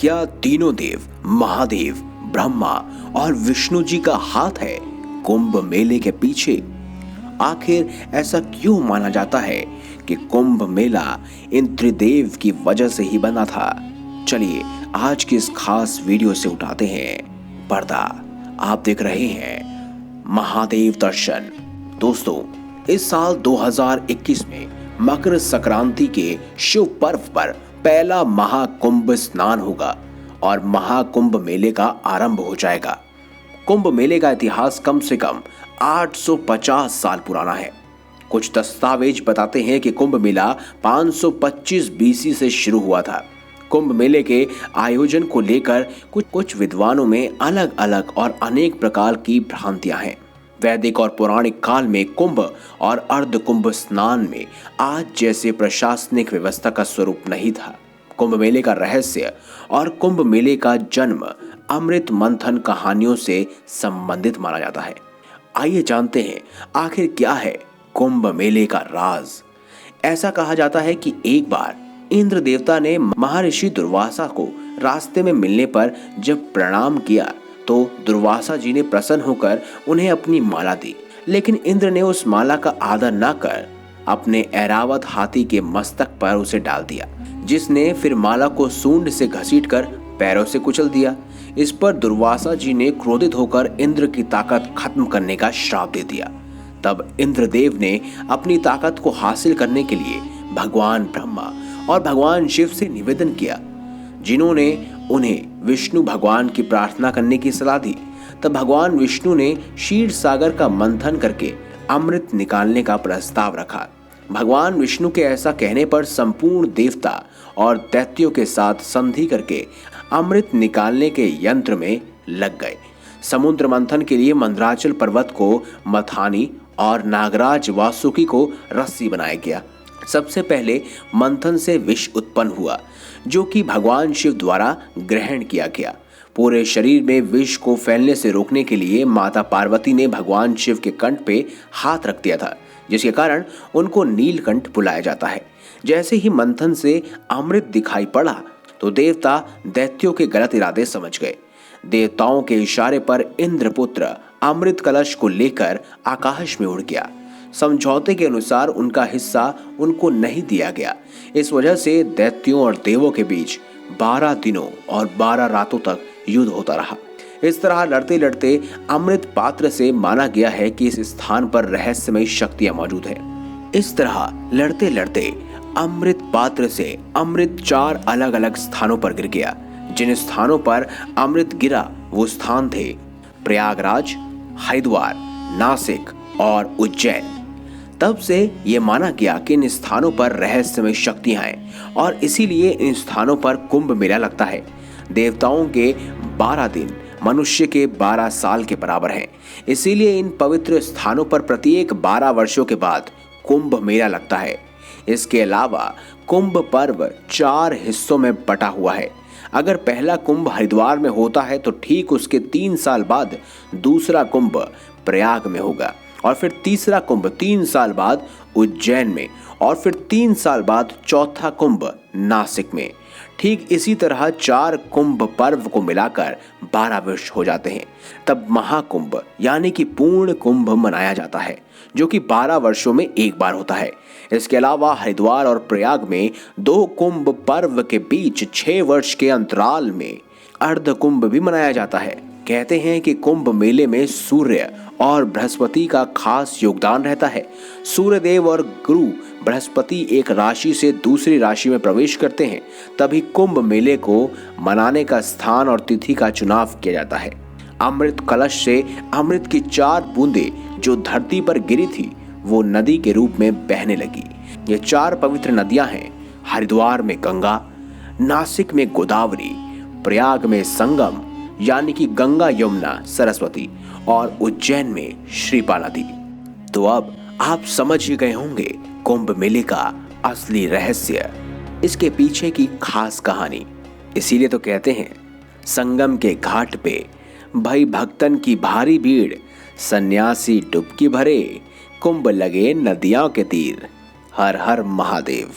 क्या तीनों देव महादेव, ब्रह्मा और विष्णु जी का हाथ है कुंभ मेले के पीछे? आखिर ऐसा क्यों माना जाता है कि कुंभ मेला इन त्रिदेव की वजह से ही बना था? चलिए आज की इस खास वीडियो से उठाते हैं पर्दा। आप देख रहे हैं महादेव दर्शन। दोस्तों, इस साल 2021 में मकर संक्रांति के शुभ पर्व पर पहला महाकुंभ स्नान होगा और महाकुंभ मेले का आरंभ हो जाएगा। कुंभ मेले का इतिहास कम से कम 850 साल पुराना है। कुछ दस्तावेज बताते हैं कि कुंभ मेला 525 बीसी से शुरू हुआ था। कुंभ मेले के आयोजन को लेकर कुछ विद्वानों में अलग अलग और अनेक प्रकार की भ्रांतियां हैं। वैदिक और पौराणिक काल में कुंभ और अर्ध कुंभ स्नान में आज जैसे प्रशासनिक व्यवस्था का स्वरूप नहीं था। कुंभ मेले का रहस्य और कुंभ मेले का जन्म अमृत मंथन कहानियों से संबंधित माना जाता है। आइए जानते हैं आखिर क्या है कुंभ मेले का राज। ऐसा कहा जाता है कि एक बार इंद्र देवता ने महर्षि दुर्वासा को रास्ते में मिलने पर जब प्रणाम किया तो दुर्वासा जी ने प्रसन्न होकर उन्हें अपनी माला दी, लेकिन इंद्र ने उस माला का आदर न कर अपने ऐरावत हाथी के मस्तक पर उसे डाल दिया, जिसने फिर माला को सूंड से घसीटकर पैरों से कुचल दिया। इस पर दुर्वासा जी ने क्रोधित होकर इंद्र की ताकत खत्म करने का श्राप दे दिया। तब इंद्रदेव ने अपनी ताकत को हासिल करने के लिए भगवान ब्रह्मा और भगवान शिव से निवेदन किया, जिन्होंने उन्हें विष्णु भगवान की प्रार्थना करने की सलाह दी। तब भगवान विष्णु ने क्षीर सागर का मंथन करके अमृत निकालने का प्रस्ताव रखा। भगवान विष्णु के ऐसा कहने पर संपूर्ण देवता और दैत्यों के साथ संधि करके अमृत निकालने के यंत्र में लग गए। समुद्र मंथन के लिए मंदराचल पर्वत को मथानी और नागराज वासुकी को रस्सी बनाया गया। सबसे पहले मंथन से विष उत्पन्न हुआ, जो कि भगवान शिव द्वारा ग्रहण किया गया। पूरे शरीर में विष को फैलने से रोकने के लिए माता पार्वती ने भगवान शिव के कंठ पे हाथ रख दिया था, जिसके कारण उनको नीलकंठ बुलाया जाता है। जैसे ही मंथन से अमृत दिखाई पड़ा तो देवता दैत्यों के गलत इरादे समझ गए। देवताओं के इशारे पर इंद्रपुत्र अमृत कलश को लेकर आकाश में उड़ गया। समझौते के अनुसार उनका हिस्सा उनको नहीं दिया गया। इस वजह से दैत्यों और देवों के बीच 12 दिनों और 12 रातों तक युद्ध होता रहा। इस तरह लड़ते लड़ते अमृत पात्र से माना गया है कि इस स्थान पर रहस्यमय शक्तियां मौजूद है। इस तरह लड़ते लड़ते अमृत पात्र से अमृत 4 अलग अलग स्थानों पर गिर गया। जिन स्थानों पर अमृत गिरा वो स्थान थे प्रयागराज, हरिद्वार, नासिक और उज्जैन। तब से ये माना गया कि इन स्थानों पर रहस्यमय शक्तियां हैं और इसीलिए इन स्थानों पर कुंभ मेला लगता है। देवताओं के 12 दिन मनुष्य के 12 साल के बराबर हैं। इसीलिए इन पवित्र स्थानों पर प्रत्येक 12 वर्षों के बाद कुंभ मेला लगता है। इसके अलावा कुंभ पर्व 4 हिस्सों में बटा हुआ है। अगर पहला कुंभ हरिद्वार में होता है तो ठीक उसके 3 साल बाद दूसरा कुंभ प्रयाग में होगा, और फिर तीसरा कुंभ 3 साल बाद उज्जैन में, और फिर 3 साल बाद चौथा कुंभ नासिक में। ठीक इसी तरह 4 कुंभ पर्व को मिलाकर 12 वर्ष हो जाते हैं। तब महाकुंभ यानी कि पूर्ण कुंभ मनाया जाता है, जो कि 12 वर्षों में एक बार होता है। इसके अलावा हरिद्वार और प्रयाग में 2 कुंभ पर्व के बीच 6 वर्ष के अंतराल में अर्ध कुंभ भी मनाया जाता है। कहते हैं कि कुंभ मेले में सूर्य और बृहस्पति का खास योगदान रहता है। सूर्यदेव और गुरु बृहस्पति एक राशि से दूसरी राशि में प्रवेश करते हैं, तभी कुंभ मेले को मनाने का स्थान और तिथि का चुनाव किया जाता है। अमृत कलश से अमृत की 4 बूंदें जो धरती पर गिरी थी वो नदी के रूप में बहने लगी। ये 4 पवित्र नदियां हैं। हरिद्वार में गंगा, नासिक में गोदावरी, प्रयाग में संगम यानी कि गंगा यमुना सरस्वती, और उज्जैन में श्रीपा नदी। तो अब आप समझ ही गए होंगे कुंभ मेले का असली रहस्य, इसके पीछे की खास कहानी। इसीलिए तो कहते हैं संगम के घाट पे भई भक्तन की भारी भीड़, सन्यासी डुबकी भरे, कुंभ लगे नदियों के तीर। हर हर महादेव।